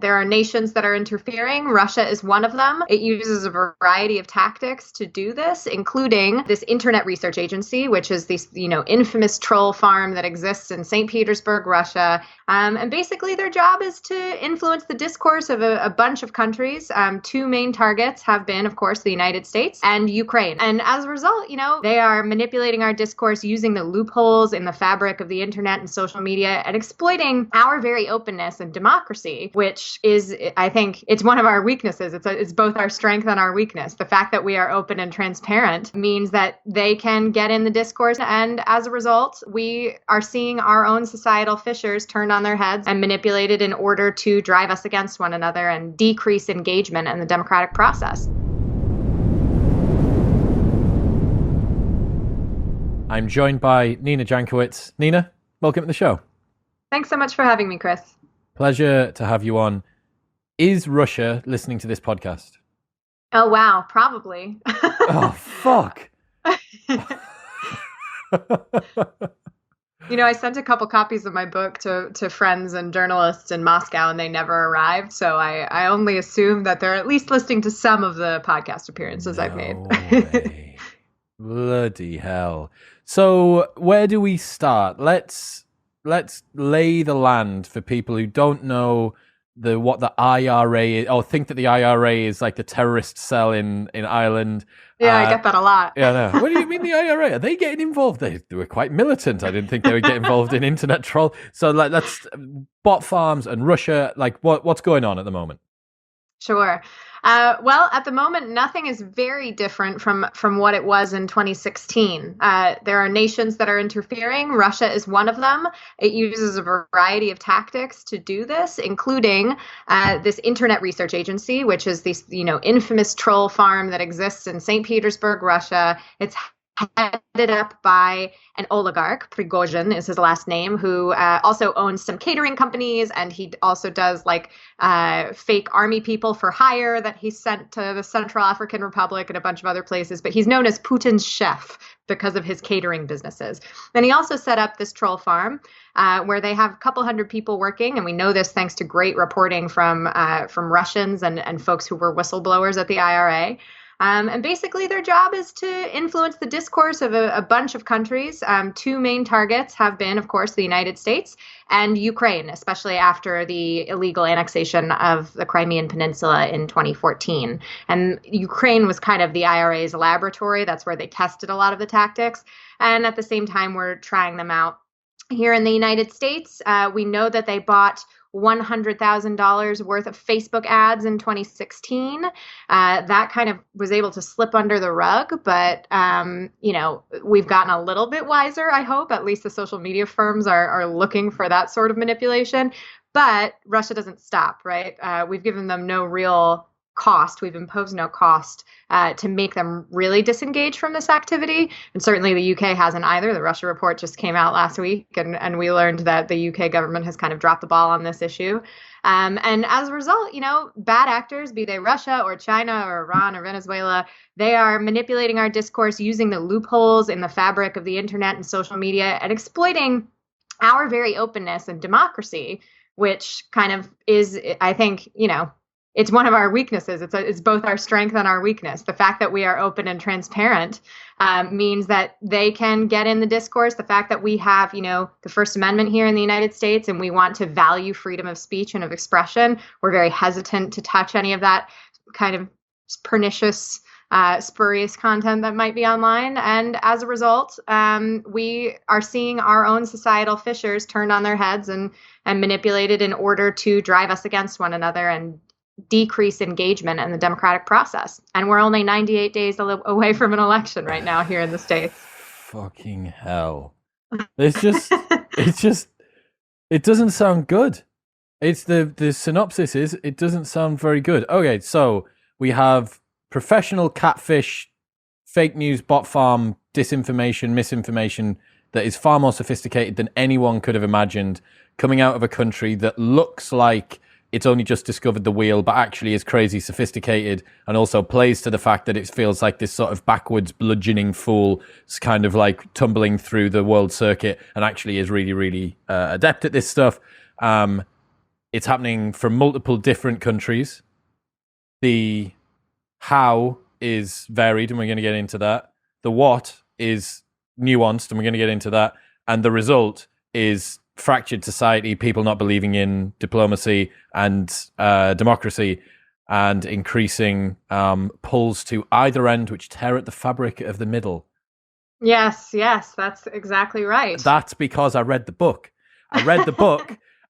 There are nations that are interfering. Russia is one of them. It uses a variety of tactics to do this, including this Internet Research Agency, which is this, infamous troll farm that exists in St. Petersburg, Russia. And basically their job is to influence the discourse of a bunch of countries. Two main targets have been, of course, the United States and Ukraine. And as a result, they are manipulating our discourse using the loopholes in the fabric of the internet and social media and exploiting our very openness and democracy, which is, I think, it's one of our weaknesses. It's both our strength and our weakness. The fact that we are open and transparent means that they can get in the discourse. And as a result, we are seeing our own societal fissures turned on their heads and manipulated in order to drive us against one another and decrease engagement in the democratic process. I'm joined by Nina Jancowicz. Nina, welcome to the show. Thanks so much for having me, Chris. Pleasure to have you on. Is Russia listening to this podcast? Oh, wow. Probably. Oh, fuck. I sent a couple copies of my book to friends and journalists in Moscow, and they never arrived. So I only assume that they're at least listening to some of the podcast appearances I've made. Way. Bloody hell. So where do we start? Let's lay the land for people who don't know what the IRA is, or think that the IRA is like the terrorist cell in Ireland. Yeah, I get that a lot. Yeah, no. What do you mean the IRA? Are they getting involved? They were quite militant. I didn't think they would get involved in internet troll. So let's bot farms and Russia. What's going on at the moment? Sure. Well, at the moment, nothing is very different from what it was in 2016. There are nations that are interfering. Russia is one of them. It uses a variety of tactics to do this, including this Internet Research Agency, which is this, infamous troll farm that exists in St. Petersburg, Russia. It's headed up by an oligarch, Prigozhin is his last name, who also owns some catering companies, and he also does fake army people for hire that he sent to the Central African Republic and a bunch of other places. But he's known as Putin's chef because of his catering businesses. And he also set up this troll farm where they have a couple hundred people working, and we know this thanks to great reporting from Russians and folks who were whistleblowers at the IRA. And basically their job is to influence the discourse of a bunch of countries. Two main targets have been, of course, the United States and Ukraine, especially after the illegal annexation of the Crimean Peninsula in 2014. And Ukraine was kind of the IRA's laboratory. That's where they tested a lot of the tactics. And at the same time, we're trying them out here in the United States. We know that they bought $100,000 worth of Facebook ads in 2016. That kind of was able to slip under the rug, but we've gotten a little bit wiser, I hope. At least the social media firms are looking for that sort of manipulation. But Russia doesn't stop, right? We've given them no real cost. We've imposed no cost to make them really disengage from this activity. And certainly the UK hasn't either. The Russia report just came out last week, and we learned that the UK government has kind of dropped the ball on this issue. And as a result, bad actors, be they Russia or China or Iran or Venezuela, they are manipulating our discourse using the loopholes in the fabric of the internet and social media and exploiting our very openness and democracy, which kind of is, I think, it's one of our weaknesses. It's both our strength and our weakness. The fact that we are open and transparent means that they can get in the discourse. The fact that we have, the First Amendment here in the United States, and we want to value freedom of speech and of expression. We're very hesitant to touch any of that kind of pernicious, spurious content that might be online. And as a result, we are seeing our own societal fissures turned on their heads and manipulated in order to drive us against one another and decrease engagement in the democratic process. And we're only 98 days away from an election right now here in the States. Fucking hell. It doesn't sound good. It's the synopsis is, it doesn't sound very good. Okay, so we have professional catfish, fake news, bot farm, disinformation, misinformation that is far more sophisticated than anyone could have imagined, coming out of a country that looks like it's only just discovered the wheel, but actually is crazy sophisticated, and also plays to the fact that it feels like this sort of backwards bludgeoning fool is kind of like tumbling through the world circuit and actually is really, really adept at this stuff. It's happening from multiple different countries. The how is varied, and we're going to get into that. The what is nuanced, and we're going to get into that. And the result is fractured society, people not believing in diplomacy and democracy, and increasing pulls to either end, which tear at the fabric of the middle. Yes, that's exactly right. That's because I read the book.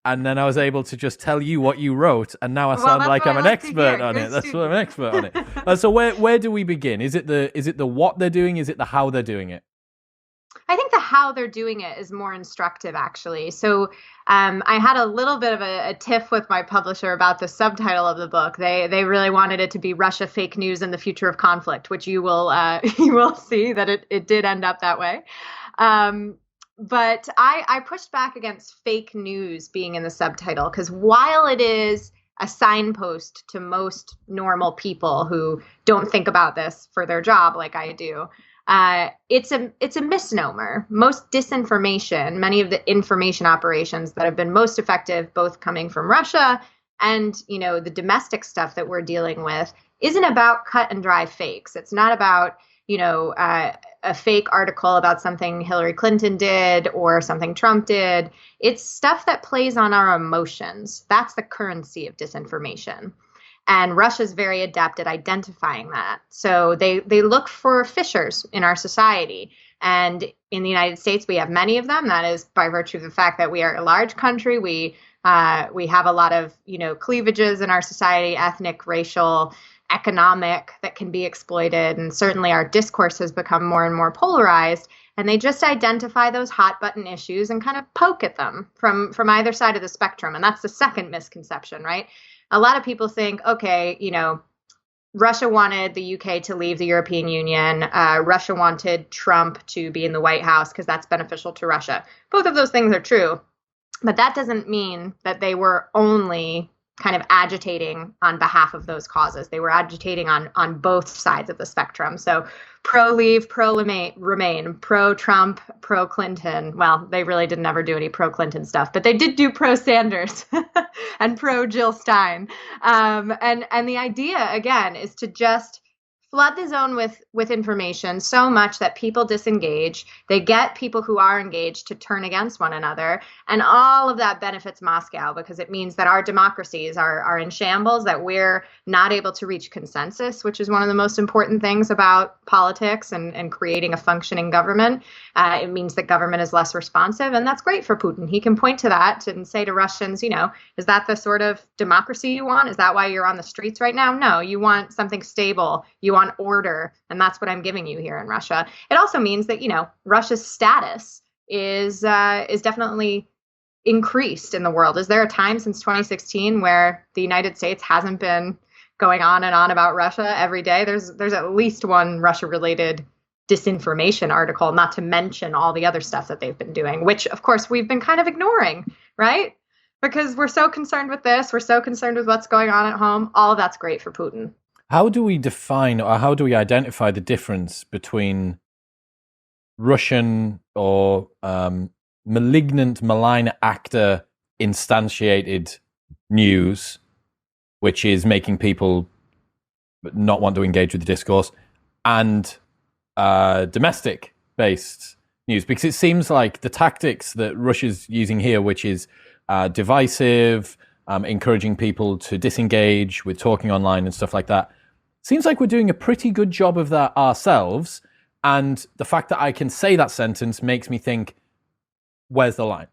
And then I was able to just tell you what you wrote, and now I sound like I'm an expert on it. That's what I'm an expert on it. So where do we begin? Is it the what they're doing? Is it the how they're doing it? I think the how they're doing it is more instructive, actually. So I had a little bit of a tiff with my publisher about the subtitle of the book. They really wanted it to be Russia Fake News and the Future of Conflict, which you will see that it did end up that way. But I pushed back against fake news being in the subtitle, because while it is a signpost to most normal people who don't think about this for their job like I do, it's a misnomer. Most disinformation, many of the information operations that have been most effective, both coming from Russia and, the domestic stuff that we're dealing with, isn't about cut and dry fakes. It's not about, a fake article about something Hillary Clinton did or something Trump did. It's stuff that plays on our emotions. That's the currency of disinformation. And Russia's very adept at identifying that. So they look for fissures in our society. And in the United States, we have many of them. That is by virtue of the fact that we are a large country. We have a lot of, cleavages in our society, ethnic, racial, economic, that can be exploited. And certainly our discourse has become more and more polarized. And they just identify those hot button issues and kind of poke at them from either side of the spectrum. And that's the second misconception, right? A lot of people think, okay, Russia wanted the UK to leave the European Union. Russia wanted Trump to be in the White House because that's beneficial to Russia. Both of those things are true. But that doesn't mean that they were only kind of agitating on behalf of those causes. They were agitating on both sides of the spectrum. So pro-leave, pro-remain, pro-Trump, pro-Clinton. Well, they really didn't ever do any pro-Clinton stuff, but they did do pro-Sanders and pro-Jill Stein. And the idea, again, is to just flood the zone with information so much that people disengage. They get people who are engaged to turn against one another. And all of that benefits Moscow, because it means that our democracies are in shambles, that we're not able to reach consensus, which is one of the most important things about politics and creating a functioning government. It means that government is less responsive. And that's great for Putin. He can point to that and say to Russians, is that the sort of democracy you want? Is that why you're on the streets right now? No, you want something stable. You want order, and that's what I'm giving you here in Russia. It also means that Russia's status is definitely increased in the world. Is there a time since 2016 where the United States hasn't been going on and on about Russia every day? There's at least one Russia-related disinformation article, not to mention all the other stuff that they've been doing, which of course we've been kind of ignoring, right? Because we're so concerned with this, we're so concerned with what's going on at home. All of that's great for Putin. How do we define, or how do we identify the difference between Russian or malignant, malign actor instantiated news, which is making people not want to engage with the discourse, and domestic-based news? Because it seems like the tactics that Russia's using here, which is divisive, encouraging people to disengage with talking online and stuff like that, seems like we're doing a pretty good job of that ourselves. And the fact that I can say that sentence makes me think, where's the line?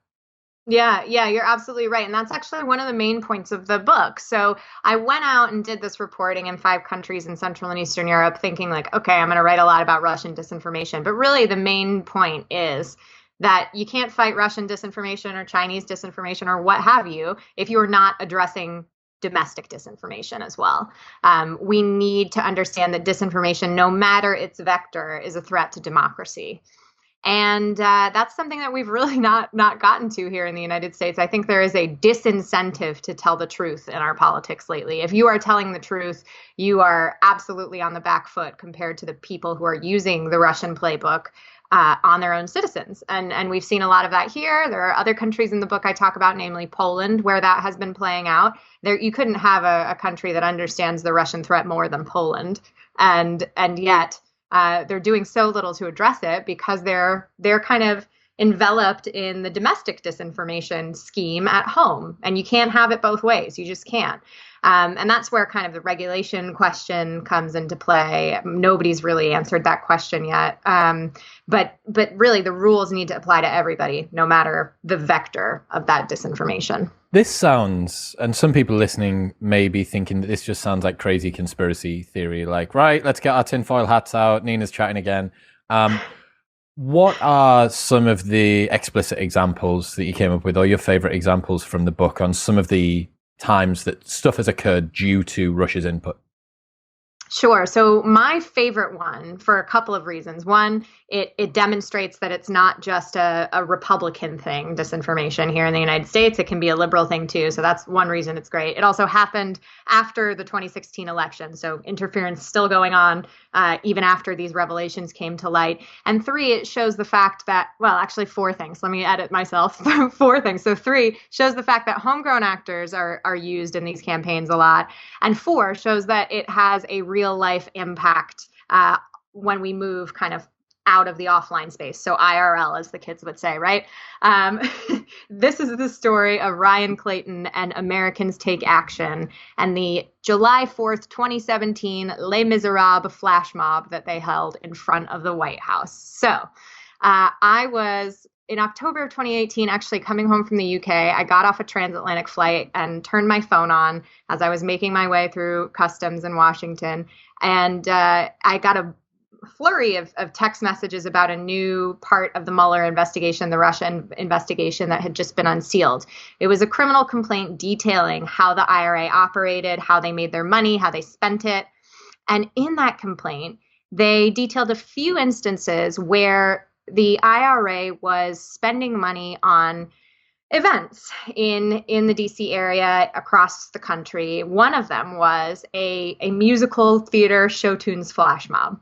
Yeah, you're absolutely right. And that's actually one of the main points of the book. So I went out and did this reporting in 5 countries in Central and Eastern Europe, thinking like, okay, I'm going to write a lot about Russian disinformation. But really the main point is that you can't fight Russian disinformation or Chinese disinformation or what have you if you're not addressing domestic disinformation as well. We need to understand that disinformation, no matter its vector, is a threat to democracy. And that's something that we've really not gotten to here in the United States. I think there is a disincentive to tell the truth in our politics lately. If you are telling the truth, you are absolutely on the back foot compared to the people who are using the Russian playbook on their own citizens. And we've seen a lot of that here. There are other countries in the book I talk about, namely Poland, where that has been playing out. There, you couldn't have a country that understands the Russian threat more than Poland, and yet they're doing so little to address it because they're kind of enveloped in the domestic disinformation scheme at home, and you can't have it both ways. You just can't. And that's where kind of the regulation question comes into play. Nobody's really answered that question yet. But really, the rules need to apply to everybody, no matter the vector of that disinformation. This sounds, and some people listening may be thinking that this just sounds like crazy conspiracy theory. Like, right, let's get our tinfoil hats out. Nina's chatting again. What are some of the explicit examples that you came up with, or your favorite examples from the book on some of the times that stuff has occurred due to Russia's input? Sure. So my favorite one, for a couple of reasons. One, it demonstrates that it's not just a Republican thing, disinformation here in the United States. It can be a liberal thing too. So that's one reason it's great. It also happened after the 2016 election. So interference still going on even after these revelations came to light. And three, it shows the fact that, well, actually four things. Let me edit myself. Four things. So three, shows the fact that homegrown actors are used in these campaigns a lot. And four, shows that it has a real life impact when we move kind of out of the offline space. So IRL, as the kids would say, right? This is the story of Ryan Clayton and Americans Take Action and the July 4th, 2017 Les Miserables flash mob that they held in front of the White House. So I was in October of 2018, actually coming home from the UK. I got off a transatlantic flight and turned my phone on as I was making my way through customs in Washington. And I got a flurry of text messages about a new part of the Mueller investigation, the Russian investigation that had just been unsealed. It was a criminal complaint detailing how the IRA operated, how they made their money, how they spent it. And in that complaint, they detailed a few instances where the IRA was spending money on events in the DC area across the country. One of them was a musical theater show tunes flash mob.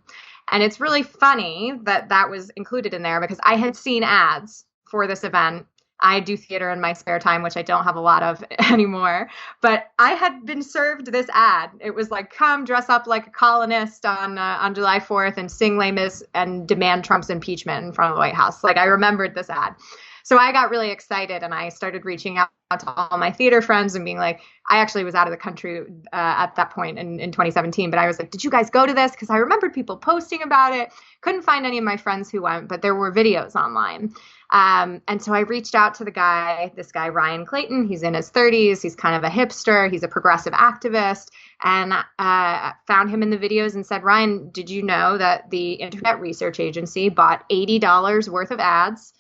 And it's really funny that that was included in there because I had seen ads for this event. I do theater in my spare time, which I don't have a lot of anymore. But I had been served this ad. It was like, come dress up like a colonist on July 4th and sing Les Mis and demand Trump's impeachment in front of the White House. Like, I remembered this ad. So I got really excited and I started reaching out to all my theater friends and being like, I actually was out of the country at that point in 2017, but I was like, did you guys go to this? Because I remembered people posting about it. Couldn't find any of my friends who went, but there were videos online. And so I reached out to this guy, Ryan Clayton. He's in his 30s. He's kind of a hipster. He's a progressive activist. And found him in the videos and said, Ryan, did you know that the Internet Research Agency bought $80 worth of ads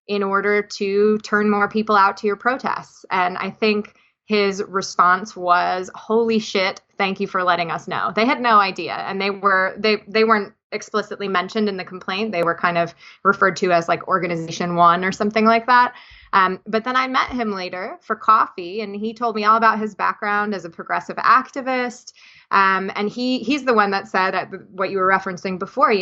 in order to turn more people out to your protests? And I think his response was, holy shit, thank you for letting us know. They had no idea. And they weren't explicitly mentioned in the complaint. They were kind of referred to as like Organization One or something like that. But then I met him later for coffee and he told me all about his background as a progressive activist. And he's the one that said what you were referencing before,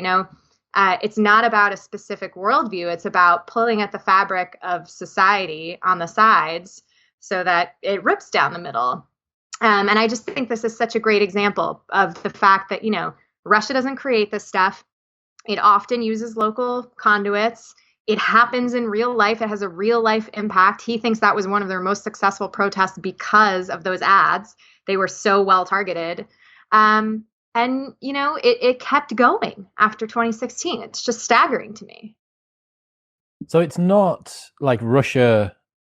it's not about a specific worldview. It's about pulling at the fabric of society on the sides so that it rips down the middle. And I just think this is such a great example of the fact that, Russia doesn't create this stuff. It often uses local conduits. It happens in real life. It has a real life impact. He thinks that was one of their most successful protests because of those ads. They were so well targeted. And, it kept going after 2016. It's just staggering to me. So it's not like Russia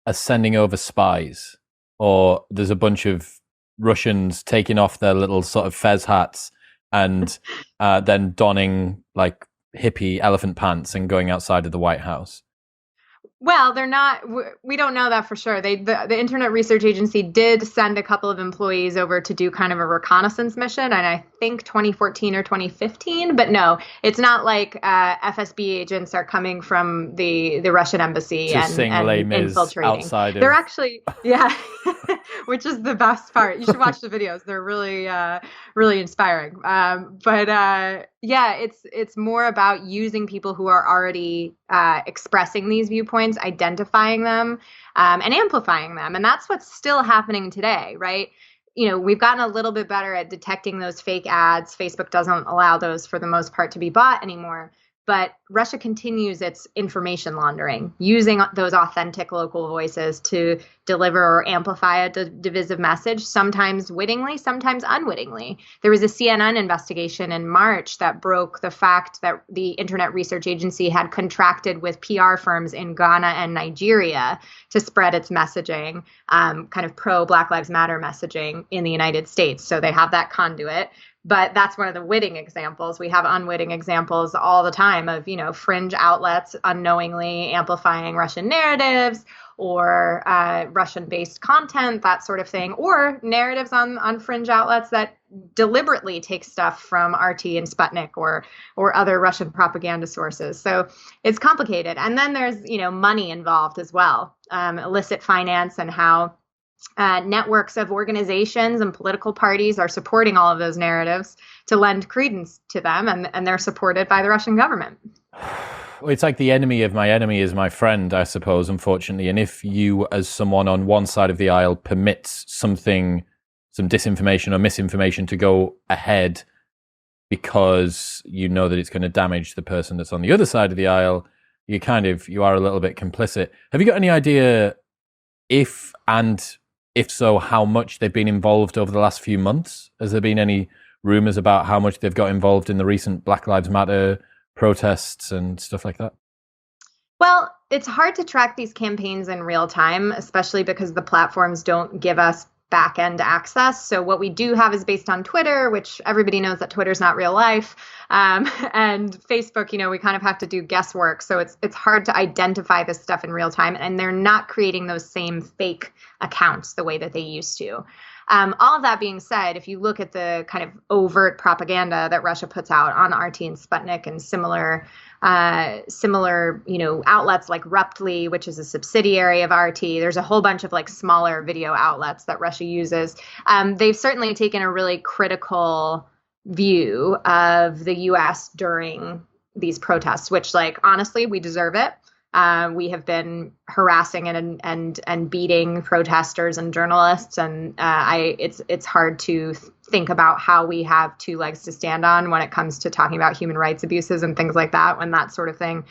are sending over spies, or there's a bunch of Russians taking off their little sort of fez hats and then donning like hippie elephant pants and going outside of the White House. Well, they're not. We don't know that for sure. The Internet Research Agency did send a couple of employees over to do kind of a reconnaissance mission, and I think 2014 or 2015. But no, it's not like FSB agents are coming from the Russian embassy and infiltrating. Outside They're actually, yeah, which is the best part. You should watch the videos. They're really, really inspiring. But Yeah, it's more about using people who are already expressing these viewpoints, identifying them, and amplifying them, and that's what's still happening today, right? We've gotten a little bit better at detecting those fake ads. Facebook doesn't allow those for the most part to be bought anymore. But Russia continues its information laundering, using those authentic local voices to deliver or amplify a divisive message, sometimes wittingly, sometimes unwittingly. There was a CNN investigation in March that broke the fact that the Internet Research Agency had contracted with PR firms in Ghana and Nigeria to spread its messaging, kind of pro-Black Lives Matter messaging in the United States. So they have that conduit. But that's one of the witting examples. We have unwitting examples all the time of, fringe outlets unknowingly amplifying Russian narratives or Russian-based content, that sort of thing, or narratives on fringe outlets that deliberately take stuff from RT and Sputnik or other Russian propaganda sources. So it's complicated. And then there's, money involved as well, illicit finance, and how networks of organizations and political parties are supporting all of those narratives to lend credence to them, and they're supported by the Russian government. It's like the enemy of my enemy is my friend, I suppose, unfortunately. And if you, as someone on one side of the aisle, permits some disinformation or misinformation to go ahead because you know that it's going to damage the person that's on the other side of the aisle, you are a little bit complicit. Have you got any idea if so, how much they've been involved over the last few months? Has there been any rumors about how much they've got involved in the recent Black Lives Matter protests and stuff like that? Well, it's hard to track these campaigns in real time, especially because the platforms don't give us back-end access. So what we do have is based on Twitter, which everybody knows that Twitter's not real life. And Facebook, we kind of have to do guesswork. So it's hard to identify this stuff in real time. And they're not creating those same fake accounts the way that they used to. All of that being said, if you look at the kind of overt propaganda that Russia puts out on RT and Sputnik and similar, outlets like Ruptly, which is a subsidiary of RT, there's a whole bunch of like smaller video outlets that Russia uses. They've certainly taken a really critical view of the U.S. during these protests, which, like, honestly, we deserve it. We have been harassing and beating protesters and journalists, and it's hard to think about how we have two legs to stand on when it comes to talking about human rights abuses and things like that, when that sort of thing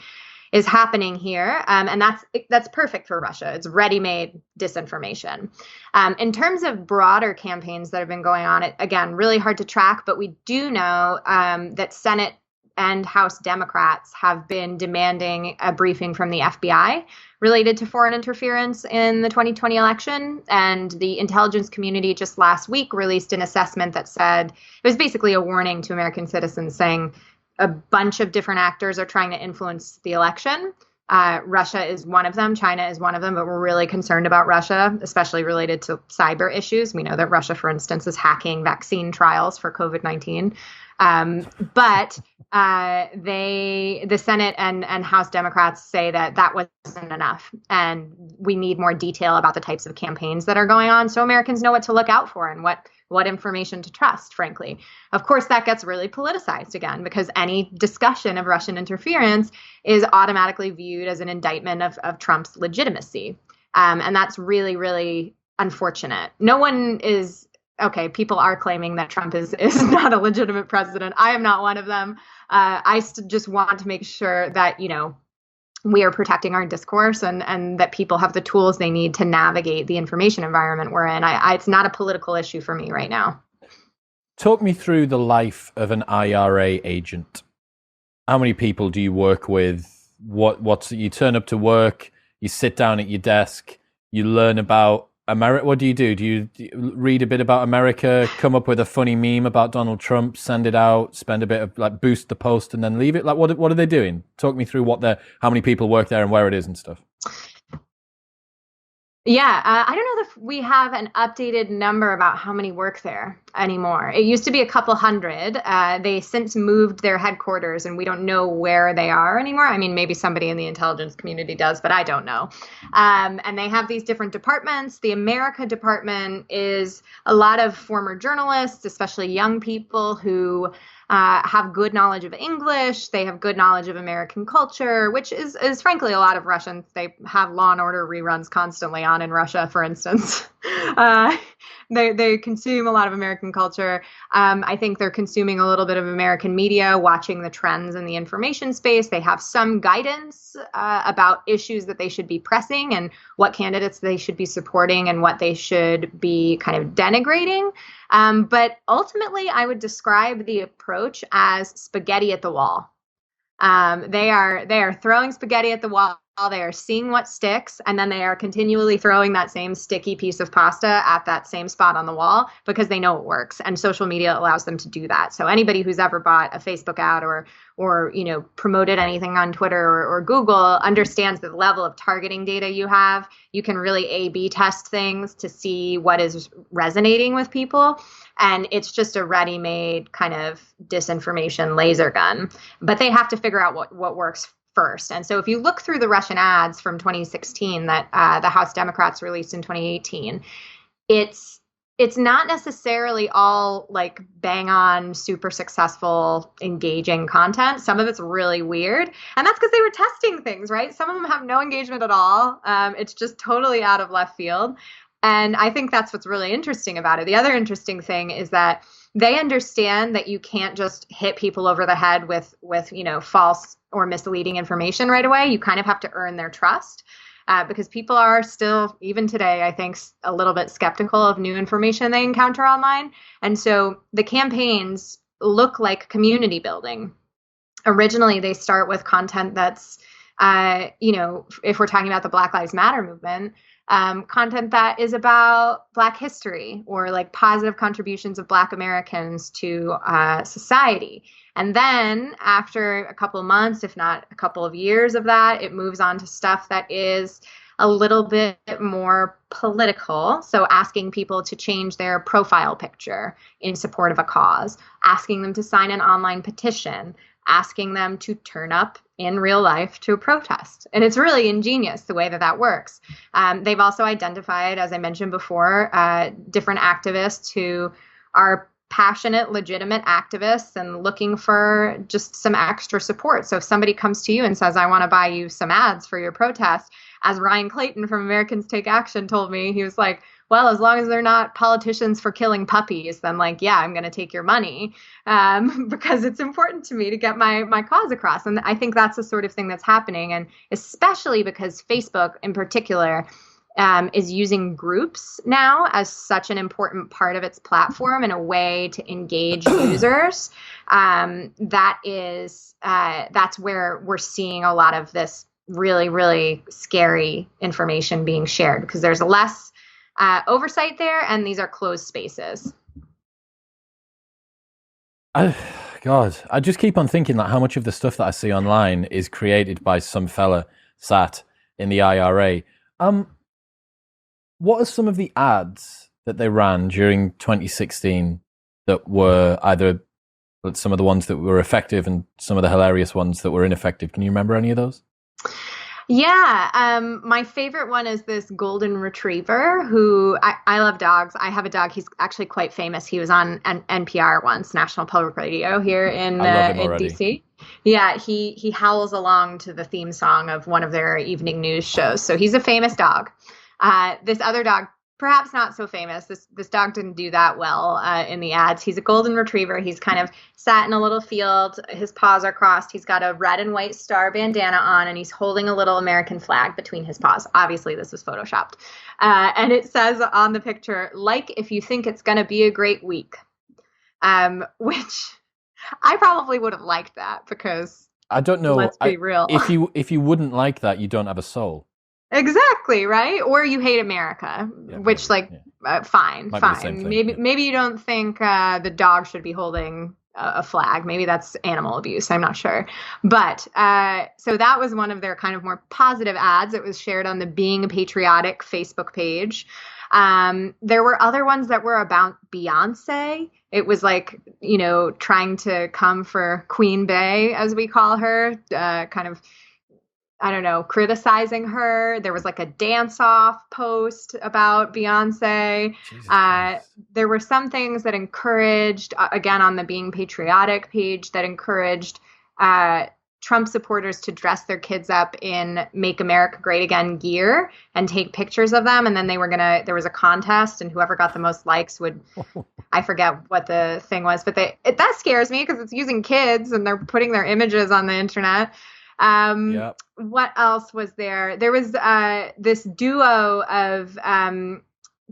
is happening here. And that's perfect for Russia. It's ready-made disinformation. In terms of broader campaigns that have been going on, again, really hard to track, but we do know that Senate and House Democrats have been demanding a briefing from the FBI related to foreign interference in the 2020 election. And the intelligence community just last week released an assessment that said, it was basically a warning to American citizens saying a bunch of different actors are trying to influence the election. Russia is one of them. China is one of them. But we're really concerned about Russia, especially related to cyber issues. We know that Russia, for instance, is hacking vaccine trials for COVID-19. But the Senate and House Democrats say that wasn't enough, and we need more detail about the types of campaigns that are going on, so Americans know what to look out for and what information to trust, frankly. Of course, that gets really politicized again, because any discussion of Russian interference is automatically viewed as an indictment of Trump's legitimacy, and that's really, really unfortunate. No one is. Okay, people are claiming that Trump is not a legitimate president. I am not one of them. I just want to make sure that, we are protecting our discourse and that people have the tools they need to navigate the information environment we're in. It's not a political issue for me right now. Talk me through the life of an IRA agent. How many people do you work with? You turn up to work, you sit down at your desk, you learn about America. What do you do? Do you read a bit about America, come up with a funny meme about Donald Trump, send it out, spend a bit of boost the post, and then leave it? What are they doing? Talk me through how many people work there and where it is and stuff. Yeah, I don't know if we have an updated number about how many work there, anymore. It used to be a couple hundred. They since moved their headquarters, and we don't know where they are anymore. I mean, maybe somebody in the intelligence community does, but I don't know. And they have these different departments. The America department is a lot of former journalists, especially young people who have good knowledge of English. They have good knowledge of American culture, which is frankly a lot of Russians. They have Law and Order reruns constantly on in Russia, for instance. They consume a lot of American culture. I think they're consuming a little bit of American media, watching the trends in the information space. They have some guidance about issues that they should be pressing and what candidates they should be supporting and what they should be kind of denigrating. But ultimately, I would describe the approach as spaghetti at the wall. They are throwing spaghetti at the wall. They are seeing what sticks, and then they are continually throwing that same sticky piece of pasta at that same spot on the wall because they know it works, and social media allows them to do that. So anybody who's ever bought a Facebook ad or promoted anything on Twitter or Google understands that the level of targeting data you have. You can really A/B test things to see what is resonating with people, and it's just a ready-made kind of disinformation laser gun. But they have to figure out what works first. And so if you look through the Russian ads from 2016 that the House Democrats released in 2018, it's not necessarily all like bang on, super successful, engaging content. Some of it's really weird. And that's because they were testing things, right? Some of them have no engagement at all. It's just totally out of left field. And I think that's what's really interesting about it. The other interesting thing is that they understand that you can't just hit people over the head with false or misleading information right away. You kind of have to earn their trust because people are still, even today, I think, a little bit skeptical of new information they encounter online. And so the campaigns look like community building. Originally, they start with content that's, if we're talking about the Black Lives Matter movement, content that is about Black history or like positive contributions of Black Americans to society. And then after a couple of months, if not a couple of years of that, it moves on to stuff that is a little bit more political. So asking people to change their profile picture in support of a cause, asking them to sign an online petition, asking them to turn up in real life to a protest. And it's really ingenious the way that works. They've also identified, as I mentioned before, different activists who are passionate, legitimate activists and looking for just some extra support. So if somebody comes to you and says, I want to buy you some ads for your protest, as Ryan Clayton from Americans Take Action told me, he was like, well, as long as they're not politicians for killing puppies, then yeah, I'm going to take your money because it's important to me to get my cause across. And I think that's the sort of thing that's happening. And especially because Facebook in particular is using groups now as such an important part of its platform and a way to engage users. That's where we're seeing a lot of this really, really scary information being shared because there's less oversight there, and these are closed spaces. God, I just keep on thinking that how much of the stuff that I see online is created by some fella sat in the IRA. What are some of the ads that they ran during 2016 that were either some of the ones that were effective and some of the hilarious ones that were ineffective? Can you remember any of those? Yeah, my favorite one is this golden retriever who I love dogs. I have a dog. He's actually quite famous. He was on NPR once, National Public Radio here in DC. Yeah, he howls along to the theme song of one of their evening news shows. So he's a famous dog. This other dog, perhaps not so famous. This dog didn't do that well in the ads. He's a golden retriever. He's kind of sat in a little field. His paws are crossed. He's got a red and white star bandana on, and he's holding a little American flag between his paws. Obviously, this was photoshopped. And it says on the picture, like if you think it's going to be a great week, which I probably would have liked that because I don't know. Let's be real. If you wouldn't like that, you don't have a soul. Exactly, right? Or you hate America, which fine. Maybe you don't think the dog should be holding a flag. Maybe that's animal abuse. I'm not sure. But so that was one of their kind of more positive ads. It was shared on the Being a Patriotic Facebook page. There were other ones that were about Beyonce. It was like, trying to come for Queen Bey, as we call her, kind of, I don't know, criticizing her. There was like a dance-off post about Beyonce. There were some things that encouraged, again, on the Being Patriotic page, that encouraged Trump supporters to dress their kids up in Make America Great Again gear and take pictures of them. And then there was a contest, and whoever got the most likes would, I forget what the thing was, but that scares me because it's using kids and they're putting their images on the internet. What else was there? There was this duo of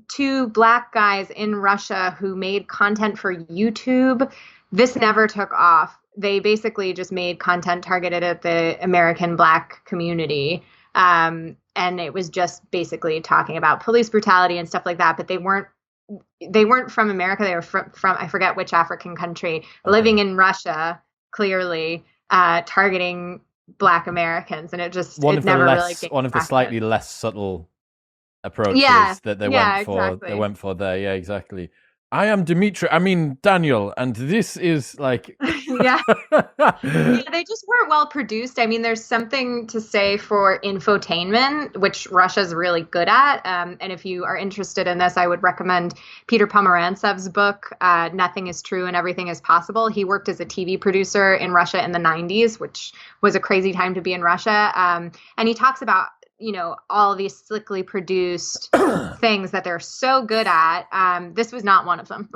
two Black guys in Russia who made content for YouTube. This never took off. They basically just made content targeted at the American Black community. And it was just basically talking about police brutality and stuff like that. But they weren't from America. They were from I forget which African country, living in Russia, clearly, targeting Black Americans. And it one of the slightly less subtle approaches that they went for. Exactly. They went for there. Yeah, exactly. I am Daniel, and this is like... yeah, they just weren't well produced. I mean, there's something to say for infotainment, which Russia's really good at. And if you are interested in this, I would recommend Peter Pomerantsev's book, Nothing is True and Everything is Possible. He worked as a TV producer in Russia in the 90s, which was a crazy time to be in Russia. And he talks about all of these slickly produced things that they're so good at. This was not one of them.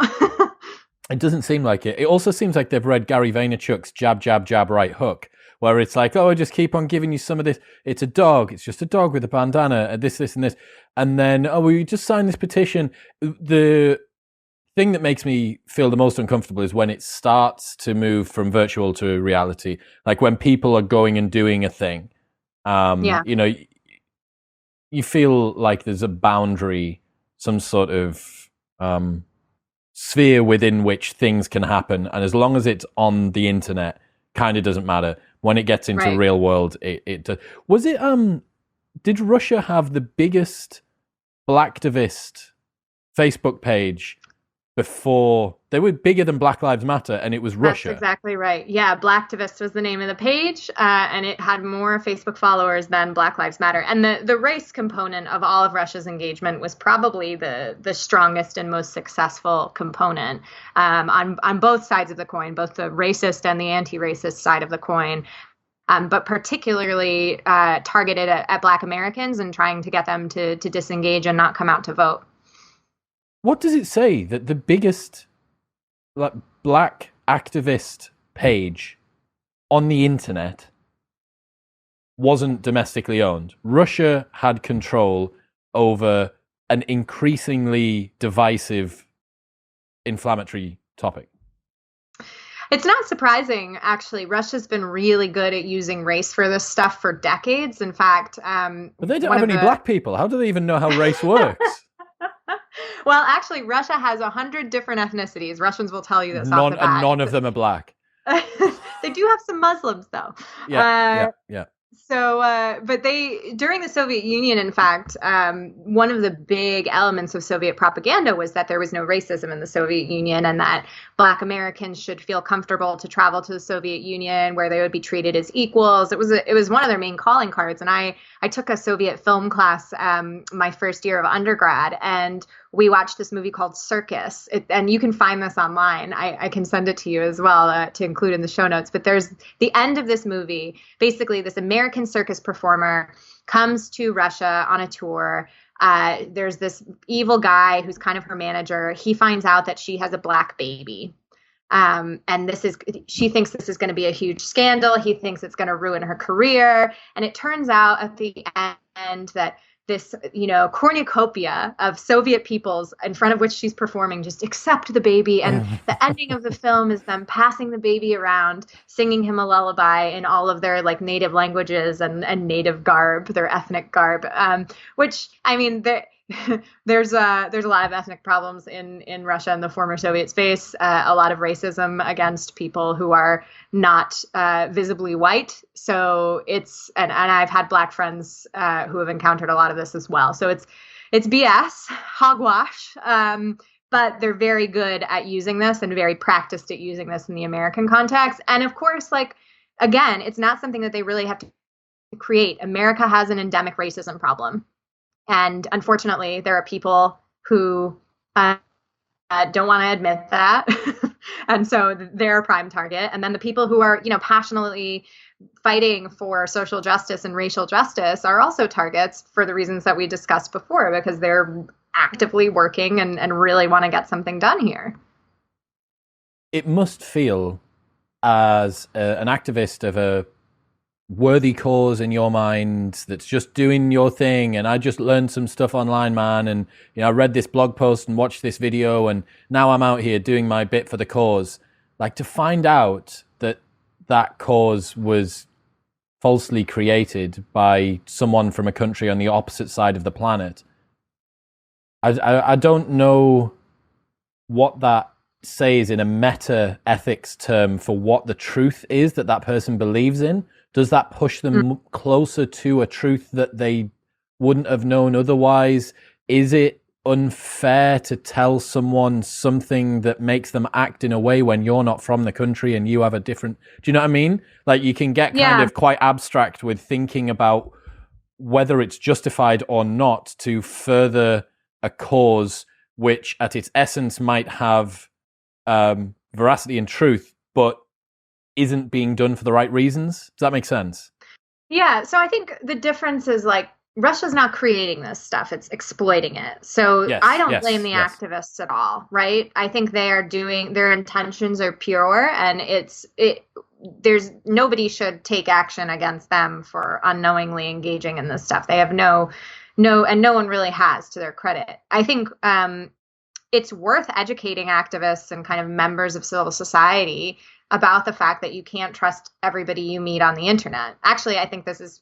It doesn't seem like it. It also seems like they've read Gary Vaynerchuk's jab, jab, jab, right hook, where it's like, I just keep on giving you some of this. It's a dog. It's just a dog with a bandana, this, and this. And then, we just signed this petition. The thing that makes me feel the most uncomfortable is when it starts to move from virtual to reality. Like when people are going and doing a thing. You feel like there's a boundary, some sort of sphere within which things can happen. And as long as it's on the internet, kind of doesn't matter. When it gets into the real world, it does. Was it, did Russia have the biggest Blacktivist Facebook page before? They were bigger than Black Lives Matter, and it was Russia. That's exactly right. Yeah, Blacktivist was the name of the page, and it had more Facebook followers than Black Lives Matter. And the race component of all of Russia's engagement was probably the strongest and most successful component on both sides of the coin, both the racist and the anti-racist side of the coin. But particularly targeted at Black Americans and trying to get them to disengage and not come out to vote. What does it say that the biggest Black activist page on the internet wasn't domestically owned? Russia had control over an increasingly divisive, inflammatory topic. It's not surprising, actually. Russia's been really good at using race for this stuff for decades. In fact, but they don't have any Black people. How do they even know how race works? Well, actually, Russia has 100 different ethnicities. Russians will tell you this off the bat. And none of them are Black. They do have some Muslims, though. Yeah. So, but during the Soviet Union, in fact, one of the big elements of Soviet propaganda was that there was no racism in the Soviet Union and that Black Americans should feel comfortable to travel to the Soviet Union where they would be treated as equals. It was one of their main calling cards. And I took a Soviet film class my first year of undergrad, and we watched this movie called Circus, and you can find this online. I can send it to you as well to include in the show notes. But there's the end of this movie. Basically, this American circus performer comes to Russia on a tour. There's this evil guy who's kind of her manager. He finds out that she has a Black baby. And she thinks this is going to be a huge scandal. He thinks it's going to ruin her career. And it turns out at the end that this, cornucopia of Soviet peoples in front of which she's performing just accept the baby. And the ending of the film is them passing the baby around, singing him a lullaby in all of their native languages and native garb, their ethnic garb, which, I mean, there's a lot of ethnic problems in Russia and the former Soviet space, a lot of racism against people who are not visibly white. So and I've had Black friends who have encountered a lot of this as well. So it's BS, hogwash. But they're very good at using this and very practiced at using this in the American context. And of course, like, again, it's not something that they really have to create. America has an endemic racism problem. And unfortunately, there are people who don't want to admit that. And so they're a prime target. And then the people who are, passionately fighting for social justice and racial justice are also targets for the reasons that we discussed before, because they're actively working and really want to get something done here. It must feel, as an activist of a worthy cause in your mind that's just doing your thing, and I just learned some stuff online, man, and I read this blog post and watched this video, and now I'm out here doing my bit for the cause. Like, to find out that cause was falsely created by someone from a country on the opposite side of the planet, I don't know what that says in a meta ethics term for what the truth is that person believes in. Does that push them closer to a truth that they wouldn't have known otherwise? Is it unfair to tell someone something that makes them act in a way when you're not from the country and you have a different... Do you know what I mean? Like, you can get kind of quite abstract with thinking about whether it's justified or not to further a cause which at its essence might have veracity and truth, but isn't being done for the right reasons. Does that make sense? Yeah. So I think the difference is, like, Russia's not creating this stuff, it's exploiting it. So I don't blame the activists at all, right? I think their intentions are pure, and there's nobody should take action against them for unknowingly engaging in this stuff. They have no, and no one really has, to their credit. I think it's worth educating activists and kind of members of civil society about the fact that you can't trust everybody you meet on the internet. Actually, I think this is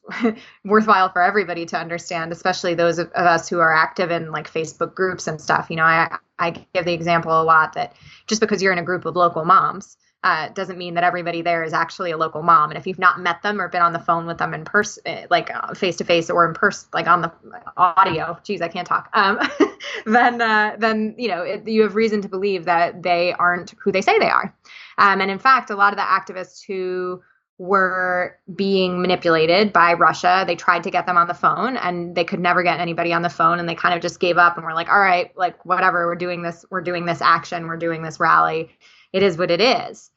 worthwhile for everybody to understand, especially those of us who are active in, like, Facebook groups and stuff. I give the example a lot that just because you're in a group of local moms doesn't mean that everybody there is actually a local mom. And if you've not met them or been on the phone with them in person, like face to face, or in person, like on the audio, geez, I can't talk. Then you have reason to believe that they aren't who they say they are. And in fact, a lot of the activists who were being manipulated by Russia, they tried to get them on the phone and they could never get anybody on the phone, and they kind of just gave up and were like, all right, like, whatever, we're doing this action, we're doing this rally. It is what it is.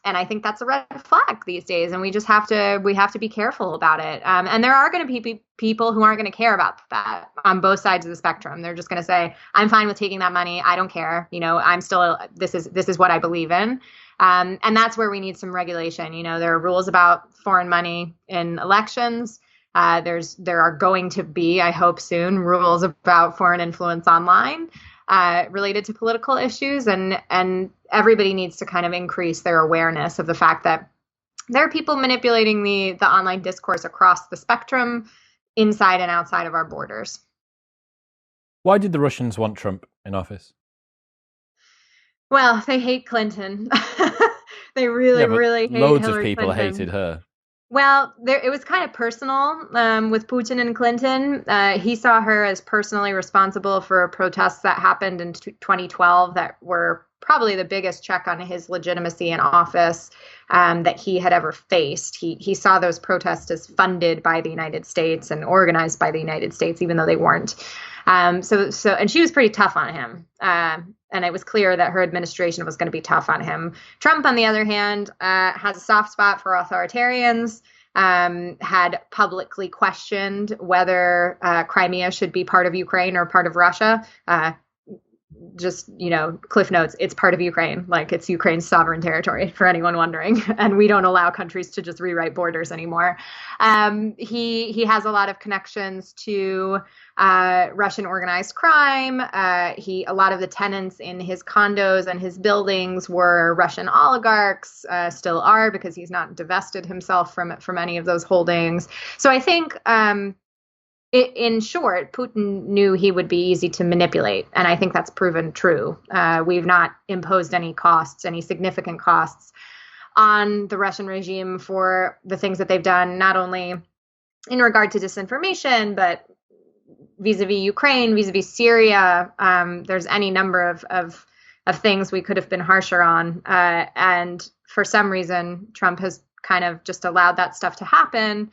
And I think that's a red flag these days, and we have to be careful about it. And there are going to be people who aren't going to care about that on both sides of the spectrum. They're just going to say, I'm fine with taking that money. I don't care. I'm still, this is what I believe in. And that's where we need some regulation. There are rules about foreign money in elections. There are going to be, I hope soon, rules about foreign influence online related to political issues, and everybody needs to kind of increase their awareness of the fact that there are people manipulating the online discourse across the spectrum, inside and outside of our borders. Why did the Russians want Trump in office? Well, they hate Clinton. They really hate loads Hillary of people Clinton. hated her. Well, it was kind of personal with Putin and Clinton. He saw her as personally responsible for protests that happened in 2012 that were probably the biggest check on his legitimacy in office that he had ever faced. He saw those protests as funded by the United States and organized by the United States, even though they weren't. And she was pretty tough on him. And it was clear that her administration was going to be tough on him. Trump, on the other hand, has a soft spot for authoritarians, had publicly questioned whether Crimea should be part of Ukraine or part of Russia. Just, Cliff Notes, it's part of Ukraine. Like, it's Ukraine's sovereign territory, for anyone wondering. And we don't allow countries to just rewrite borders anymore. He has a lot of connections to Russian organized crime. A lot of the tenants in his condos and his buildings were Russian oligarchs, still are, because he's not divested himself from any of those holdings. So I think, in short, Putin knew he would be easy to manipulate, and I think that's proven true. We've not imposed any significant costs on the Russian regime for the things that they've done, not only in regard to disinformation, but vis-a-vis Ukraine, vis-a-vis Syria. There's any number of things we could have been harsher on. And for some reason, Trump has kind of just allowed that stuff to happen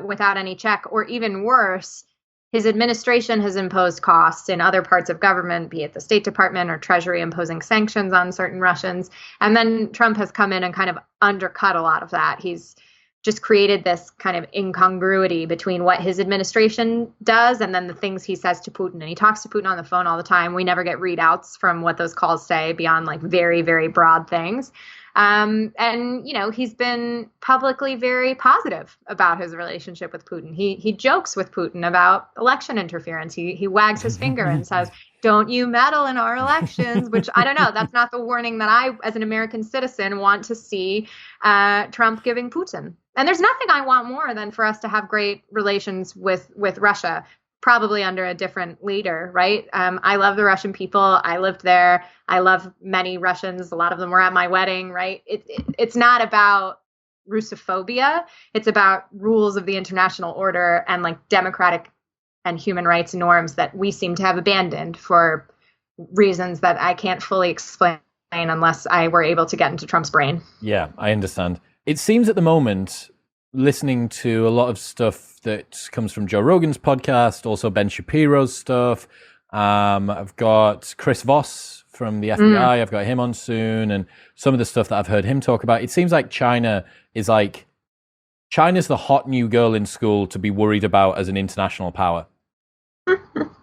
without any check, or even worse, his administration has imposed costs in other parts of government, be it the State Department or Treasury imposing sanctions on certain Russians. And then Trump has come in and kind of undercut a lot of that. He's just created this kind of incongruity between what his administration does and then the things he says to Putin. And he talks to Putin on the phone all the time. We never get readouts from what those calls say beyond like very, very broad things. And, he's been publicly very positive about his relationship with Putin. He jokes with Putin about election interference. He wags his finger and says, "Don't you meddle in our elections," which I don't know. That's not the warning that I, as an American citizen, want to see Trump giving Putin. And there's nothing I want more than for us to have great relations with Russia, probably under a different leader, right? I love the Russian people. I lived there. I love many Russians. A lot of them were at my wedding, right? It's not about Russophobia. It's about rules of the international order and like democratic and human rights norms that we seem to have abandoned for reasons that I can't fully explain unless I were able to get into Trump's brain. Yeah, I understand. It seems at the moment, listening to a lot of stuff that comes from Joe Rogan's podcast, also Ben Shapiro's stuff. I've got Chris Voss from the FBI. I've got him on soon, and some of the stuff that I've heard him talk about. It seems like China's the hot new girl in school to be worried about as an international power.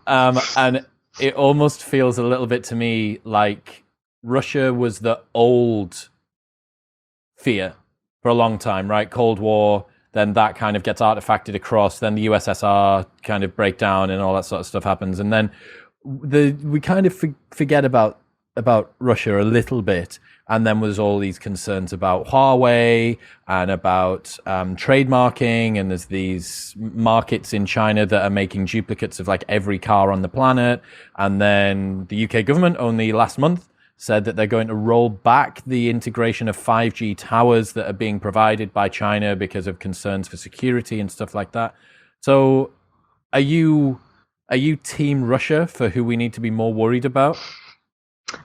And it almost feels a little bit to me like Russia was the old fear for a long time, right? Cold War, then that kind of gets artifacted across, then the USSR kind of breakdown and all that sort of stuff happens. And then we kind of forget about Russia a little bit. And then there's all these concerns about Huawei and about trademarking. And there's these markets in China that are making duplicates of like every car on the planet. And then the UK government only last month said that they're going to roll back the integration of 5G towers that are being provided by China because of concerns for security and stuff like that. So are you team Russia for who we need to be more worried about?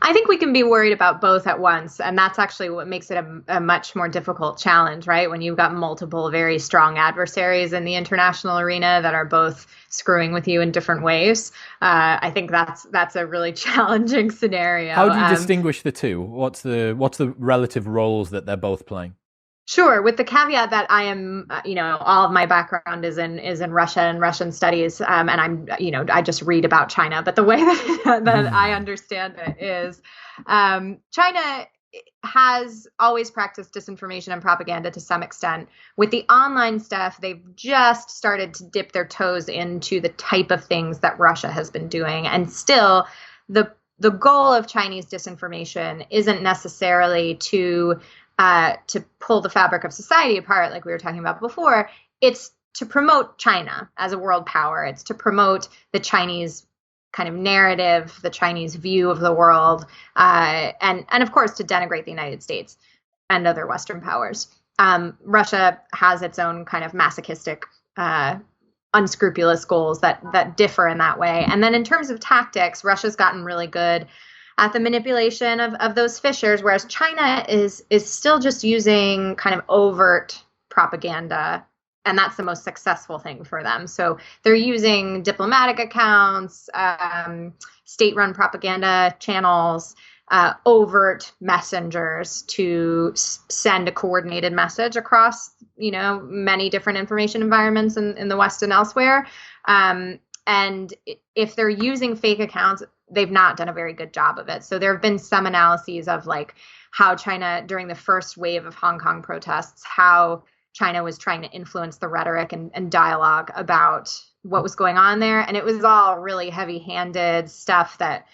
I think we can be worried about both at once. And that's actually what makes it a much more difficult challenge, right? When you've got multiple very strong adversaries in the international arena that are both screwing with you in different ways. I think that's a really challenging scenario. How do you distinguish the two? What's the relative roles that they're both playing? Sure, with the caveat that I am, all of my background is in Russia and Russian studies, and I'm, I just read about China. But the way that I understand it is, China has always practiced disinformation and propaganda to some extent. With the online stuff, they've just started to dip their toes into the type of things that Russia has been doing, and still, the goal of Chinese disinformation isn't necessarily to pull the fabric of society apart, like we were talking about before. It's to promote China as a world power. It's to promote the Chinese kind of narrative, the Chinese view of the world, and of course to denigrate the United States and other Western powers. Russia has its own kind of masochistic, unscrupulous goals that differ in that way. And then in terms of tactics, Russia's gotten really good at the manipulation of those fissures, whereas China is still just using kind of overt propaganda, and that's the most successful thing for them. So they're using diplomatic accounts, state-run propaganda channels, overt messengers to send a coordinated message across, many different information environments in the West and elsewhere. And if they're using fake accounts, they've not done a very good job of it. So there have been some analyses of like how China, during the first wave of Hong Kong protests, how China was trying to influence the rhetoric and dialogue about what was going on there. And it was all really heavy-handed stuff that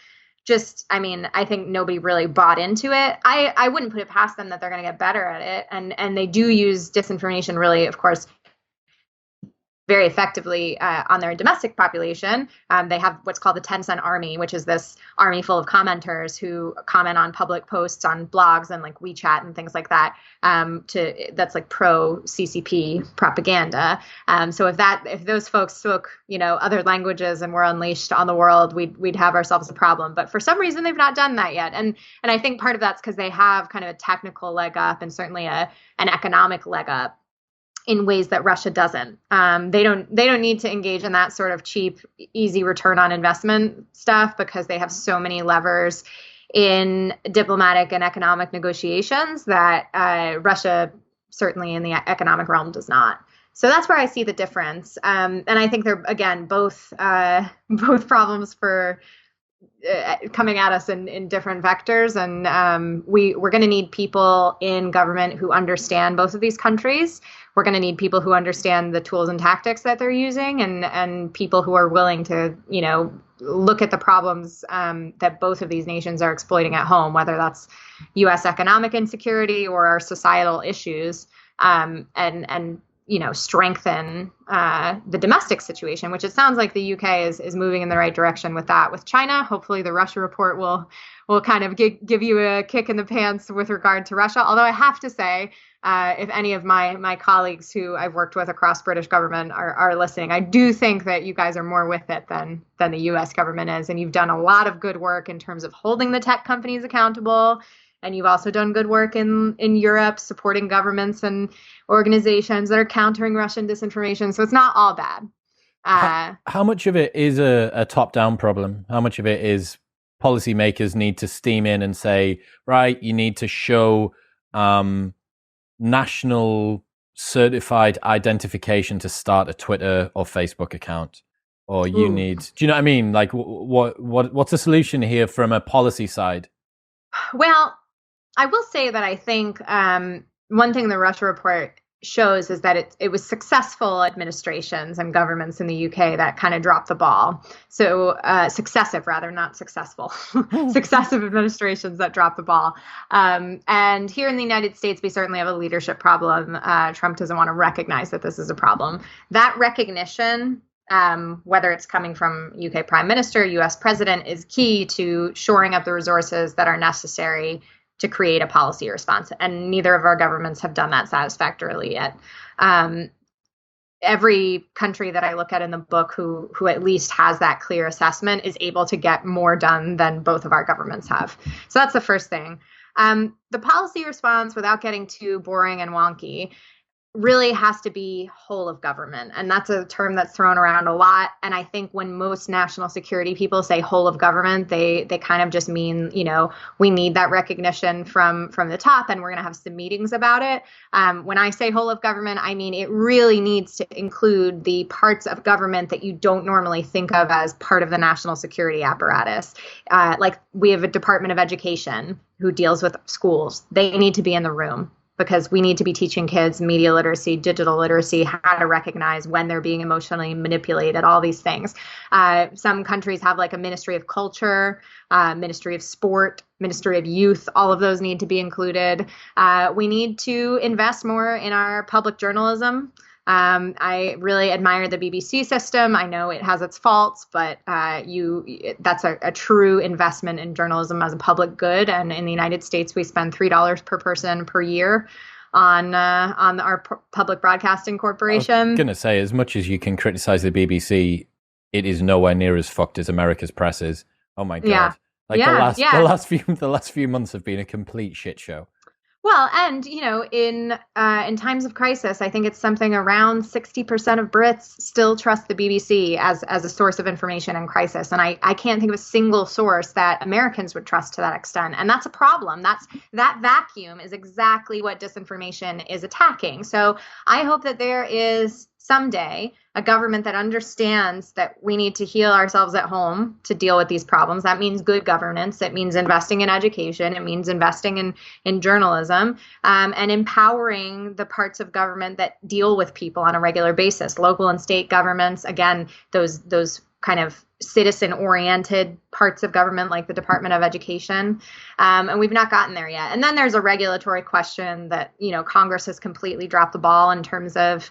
I think nobody really bought into it. I wouldn't put it past them that they're going to get better at it. And they do use disinformation really, of course, very effectively on their domestic population. They have what's called the 10-cent army, which is this army full of commenters who comment on public posts on blogs and like WeChat and things like that. That's like pro CCP propaganda. So if those folks spoke, other languages and were unleashed on the world, we'd have ourselves a problem. But for some reason, they've not done that yet. And I think part of that's because they have kind of a technical leg up and certainly an economic leg up in ways that Russia doesn't. They don't need to engage in that sort of cheap, easy return on investment stuff because they have so many levers in diplomatic and economic negotiations that Russia, certainly in the economic realm, does not. So that's where I see the difference. And I think they're, again, both problems for coming at us in different vectors. And we're going to need people in government who understand both of these countries. We're going to need people who understand the tools and tactics that they're using and people who are willing to, look at the problems that both of these nations are exploiting at home, whether that's U.S. economic insecurity or our societal issues, and strengthen the domestic situation, which it sounds like the UK is moving in the right direction with that. With China, hopefully the Russia report will kind of give you a kick in the pants with regard to Russia. Although I have to say, if any of my colleagues who I've worked with across British government are listening, I do think that you guys are more with it than the US government is. And you've done a lot of good work in terms of holding the tech companies accountable. And you've also done good work in Europe, supporting governments and organizations that are countering Russian disinformation. So it's not all bad. How much of it is a top-down problem? How much of it is policymakers need to steam in and say, right, you need to show national certified identification to start a Twitter or Facebook account? Or you need, do you know what I mean? Like, what's the solution here from a policy side? Well, I will say that I think one thing the Russia report shows is that it was successful administrations and governments in the UK that kind of dropped the ball. So successive, rather, not successful. Successive administrations that dropped the ball. And here in the United States, we certainly have a leadership problem. Trump doesn't want to recognize that this is a problem. That recognition, whether it's coming from UK Prime Minister, US President, is key to shoring up the resources that are necessary to create a policy response. And neither of our governments have done that satisfactorily yet. Every country that I look at in the book who at least has that clear assessment is able to get more done than both of our governments have. So that's the first thing. The policy response, without getting too boring and wonky, really has to be whole of government. And that's a term that's thrown around a lot. And I think when most national security people say whole of government, they kind of just mean, we need that recognition from the top and we're going to have some meetings about it. When I say whole of government, I mean it really needs to include the parts of government that you don't normally think of as part of the national security apparatus. Like we have a Department of Education who deals with schools. They need to be in the room, because we need to be teaching kids media literacy, digital literacy, how to recognize when they're being emotionally manipulated, all these things. Some countries have like a Ministry of Culture, Ministry of Sport, Ministry of Youth. All of those need to be included. We need to invest more in our public journalism. I really admire the BBC system. I know it has its faults, but that's a true investment in journalism as a public good. And in the United States, we spend $3 per person per year on our public broadcasting corporation. I was going to say, as much as you can criticize the BBC, it is nowhere near as fucked as America's press is. Oh my God. Yeah. The last few months have been a complete shit show. Well, and, in times of crisis, I think it's something around 60% of Brits still trust the BBC as a source of information in crisis. And I can't think of a single source that Americans would trust to that extent. And that's a problem. That vacuum is exactly what disinformation is attacking. So I hope that there is someday a government that understands that we need to heal ourselves at home to deal with these problems. That means good governance. It means investing in education. It means investing in journalism, and empowering the parts of government that deal with people on a regular basis. Local and state governments, again, those kind of citizen-oriented parts of government like the Department of Education. And we've not gotten there yet. And then there's a regulatory question that, Congress has completely dropped the ball in terms of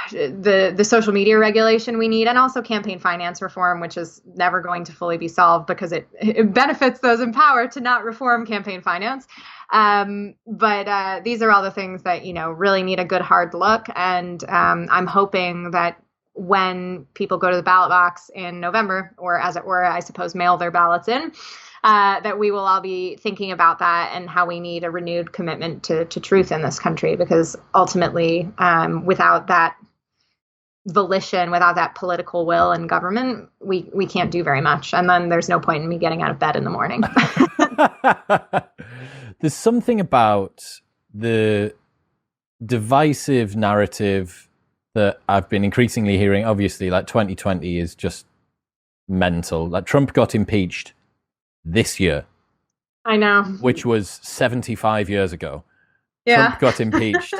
the social media regulation we need, and also campaign finance reform, which is never going to fully be solved because it benefits those in power to not reform campaign finance. But these are all the things that, really need a good hard look. And I'm hoping that when people go to the ballot box in November, or as it were, I suppose, mail their ballots in, that we will all be thinking about that and how we need a renewed commitment to truth in this country, because ultimately, without that volition, without that political will in government, we can't do very much. And then there's no point in me getting out of bed in the morning. There's something about the divisive narrative that I've been increasingly hearing. Obviously, like 2020 is just mental. Like Trump got impeached this year. I know. Which was 75 years ago. Yeah. Trump got impeached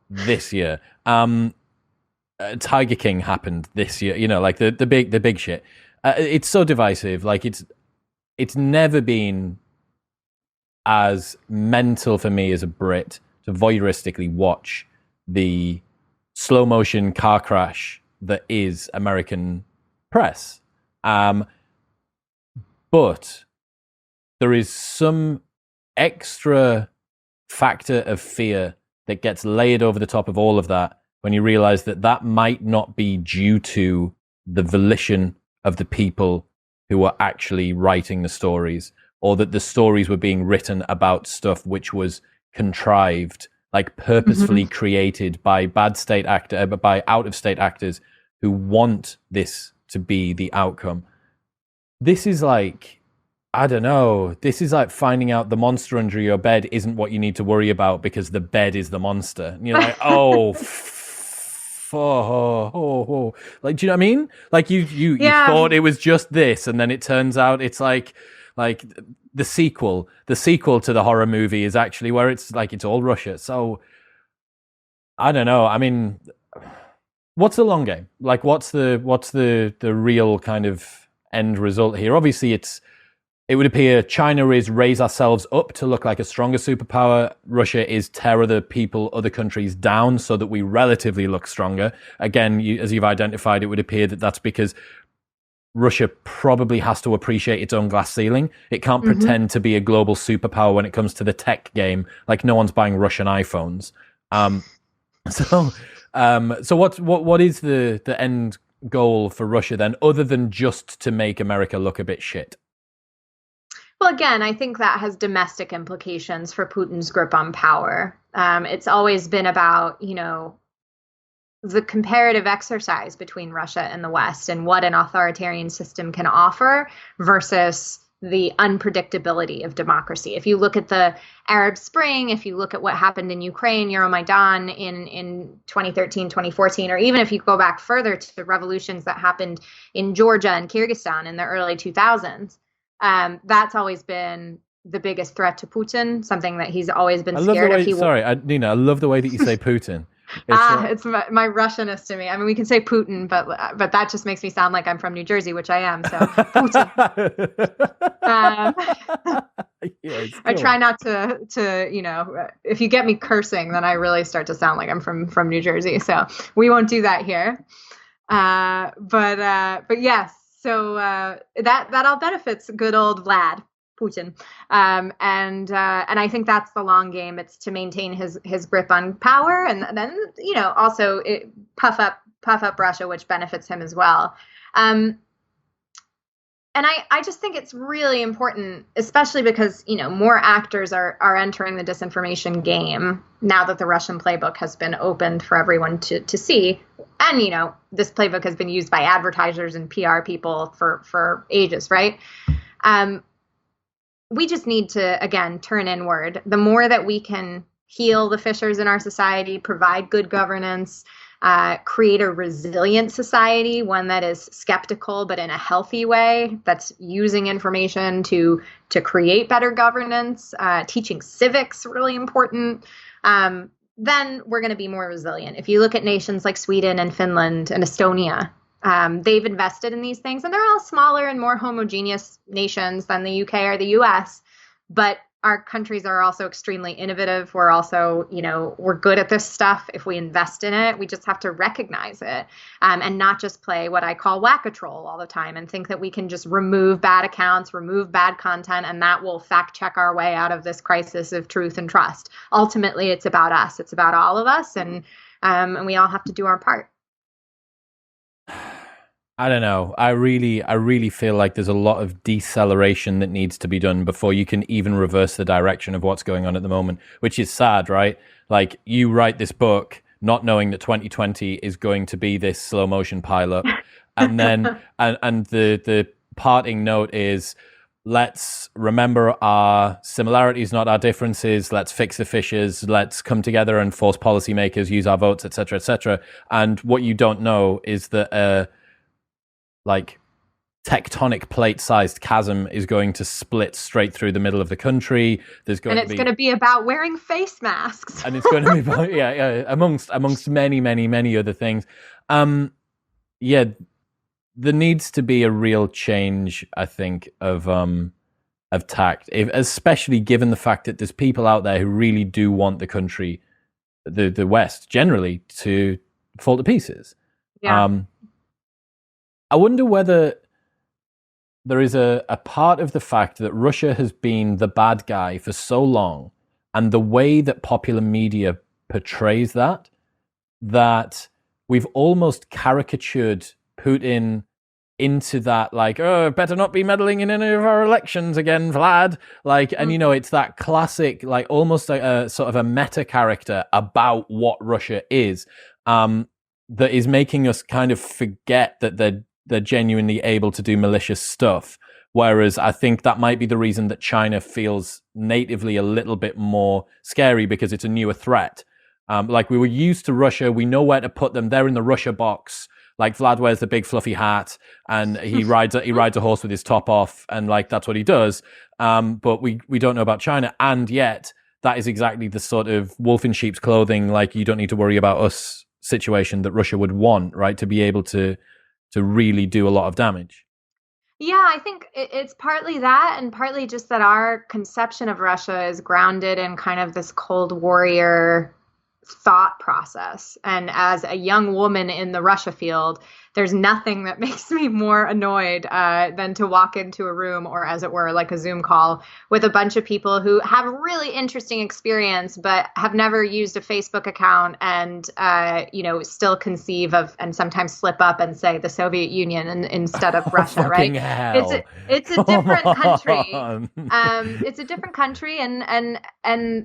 this year. Tiger King happened this year. Like the big shit. It's so divisive. Like it's never been as mental for me as a Brit to voyeuristically watch the slow motion car crash that is American press. But there is some extra factor of fear that gets layered over the top of all of that when you realize that might not be due to the volition of the people who were actually writing the stories, or that the stories were being written about stuff which was contrived, like purposefully created by by out-of-state actors who want this to be the outcome. This is like, I don't know, this is like finding out the monster under your bed isn't what you need to worry about because the bed is the monster. And you're like, like, do you know what I mean? Like you thought it was just this, and then it turns out it's like the sequel to the horror movie is actually where it's like it's all Russia. So I don't know. I mean, what's the long game? Like, what's the real kind of end result here? Obviously, it would appear China is raise ourselves up to look like a stronger superpower. Russia is tear other countries down so that we relatively look stronger. Again, as you've identified, it would appear that that's because Russia probably has to appreciate its own glass ceiling. It can't pretend to be a global superpower when it comes to the tech game. Like, no one's buying Russian iPhones. So what is the end goal for Russia then, other than just to make America look a bit shit? Well, again, I think that has domestic implications for Putin's grip on power. It's always been about, the comparative exercise between Russia and the West and what an authoritarian system can offer versus the unpredictability of democracy. If you look at the Arab Spring, if you look at what happened in Ukraine, Euromaidan in 2013, 2014, or even if you go back further to the revolutions that happened in Georgia and Kyrgyzstan in the early 2000s, that's always been the biggest threat to Putin, something that he's always been scared of. Nina, I love the way that you say Putin. It's my Russianist to me. I mean, we can say Putin, but that just makes me sound like I'm from New Jersey, which I am. So Putin. Cool. I try not to if you get me cursing, then I really start to sound like I'm from New Jersey. So we won't do that here. But yes. So that all benefits good old Vlad Putin, and I think that's the long game. It's to maintain his grip on power, and then also puff up Russia, which benefits him as well. And I just think it's really important, especially because more actors are entering the disinformation game now that the Russian playbook has been opened for everyone to see. And this playbook has been used by advertisers and PR people for ages, right? We just need to, again, turn inward. The more that we can heal the fissures in our society, provide good governance, create a resilient society, one that is skeptical but in a healthy way, that's using information to create better governance, teaching civics, really important, then we're going to be more resilient. If you look at nations like Sweden and Finland and Estonia, they've invested in these things, and they're all smaller and more homogeneous nations than the UK or the US, but our countries are also extremely innovative. We're also, we're good at this stuff if we invest in it. We just have to recognize it, and not just play what I call whack-a-troll all the time and think that we can just remove bad accounts, remove bad content, and that will fact check our way out of this crisis of truth and trust. Ultimately, it's about us. It's about all of us, and we all have to do our part. I don't know. I really feel like there's a lot of deceleration that needs to be done before you can even reverse the direction of what's going on at the moment, which is sad, right? Like, you write this book not knowing that 2020 is going to be this slow motion pileup, and then and the parting note is, let's remember our similarities, not our differences. Let's fix the fissures. Let's come together and force policymakers, use our votes, etc., etc. And what you don't know is that like tectonic plate-sized chasm is going to split straight through the middle of the country. There's going and it's going to be about wearing face masks, and it's going to be about, amongst many other things. There needs to be a real change, I think, of tact, especially given the fact that there's people out there who really do want the country, the West generally, to fall to pieces. Yeah. I wonder whether there is a part of the fact that Russia has been the bad guy for so long, and the way that popular media portrays that we've almost caricatured Putin into that, like, oh, better not be meddling in any of our elections again, Vlad. Like, and it's that classic, like, almost a sort of a meta character about what Russia is, that is making us kind of forget that they're genuinely able to do malicious stuff. Whereas I think that might be the reason that China feels natively a little bit more scary, because it's a newer threat. Like, we were used to Russia. We know where to put them. They're in the Russia box. Like, Vlad wears the big fluffy hat and he rides a horse with his top off, and like, that's what he does. But we don't know about China. And yet that is exactly the sort of wolf in sheep's clothing, like, you don't need to worry about us situation that Russia would want, right? To be able to really do a lot of damage. Yeah, I think it's partly that, and partly just that our conception of Russia is grounded in kind of this Cold Warrior thought process. And as a young woman in the Russia field, there's nothing that makes me more annoyed than to walk into a room, or as it were, like a Zoom call, with a bunch of people who have really interesting experience, but have never used a Facebook account, and still conceive of, and sometimes slip up and say, the Soviet Union instead of Russia, right? Hell. It's a different country. It's a different country, and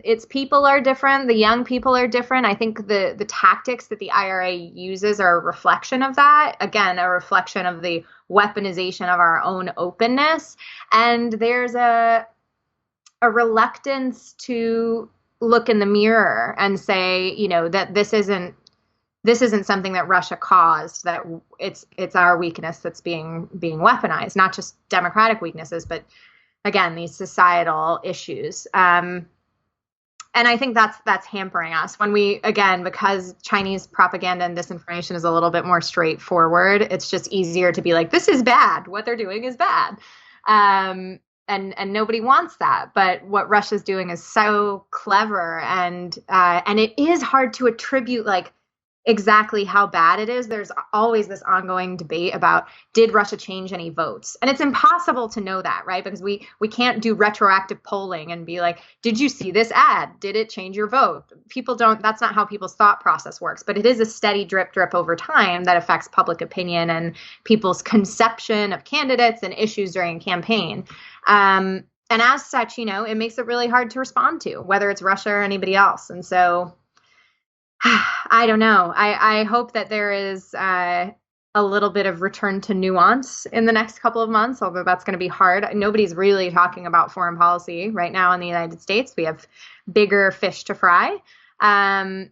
its people are different. The young people are different. I think the tactics that the IRA uses are a reflection of that. Again, a reflection of the weaponization of our own openness. And there's a reluctance to look in the mirror and say, that this isn't something that Russia caused, that it's our weakness that's being weaponized, not just democratic weaknesses, but again, these societal issues. And I think that's hampering us when because Chinese propaganda and disinformation is a little bit more straightforward. It's just easier to be like, this is bad. What they're doing is bad. And nobody wants that. But what Russia's doing is so clever, and it is hard to attribute like exactly how bad it is. There's always this ongoing debate about, did Russia change any votes? And it's impossible to know that, right? Because we can't do retroactive polling and be like, did you see this ad? Did it change your vote? That's not how people's thought process works, but it is a steady drip over time that affects public opinion and people's conception of candidates and issues during a campaign. And as such, it makes it really hard to respond to, whether it's Russia or anybody else. And so I don't know. I hope that there is a little bit of return to nuance in the next couple of months, although that's going to be hard. Nobody's really talking about foreign policy right now in the United States. We have bigger fish to fry. And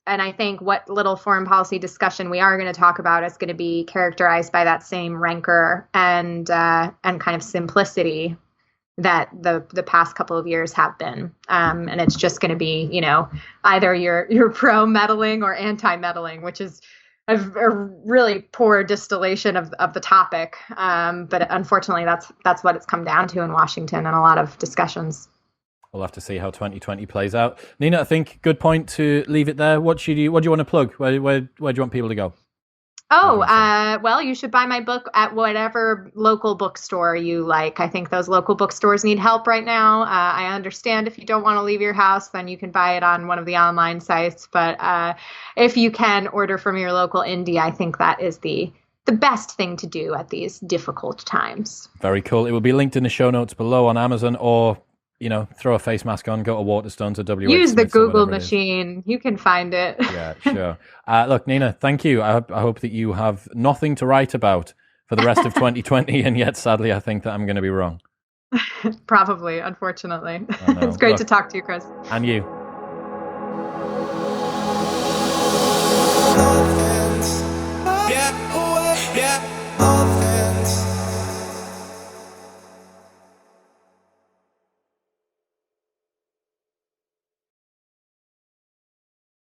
I think what little foreign policy discussion we are going to talk about is going to be characterized by that same rancor and kind of simplicity that the past couple of years have been. And it's just going to be, either you're pro-meddling or anti-meddling, which is a really poor distillation of the topic. But unfortunately, that's what it's come down to in Washington and a lot of discussions. we'll have to see how 2020 plays out. Nina, I think good point to leave it there. What do you want to plug? Where do you want people to go? Oh, well, you should buy my book at whatever local bookstore you like. I think those local bookstores need help right now. I understand if you don't want to leave your house, then you can buy it on one of the online sites. But if you can order from your local indie, I think that is the best thing to do at these difficult times. Very cool. It will be linked in the show notes below on Amazon, or throw a face mask on, go to Waterstones or WH Use the Smiths or Google whatever it is. machine. You can find it. Yeah, sure. Look, Nina, thank you. I hope that you have nothing to write about for the rest of 2020, and yet, sadly, I think that I'm going to be wrong. Probably, unfortunately. It's great to talk to you, Chris. And you.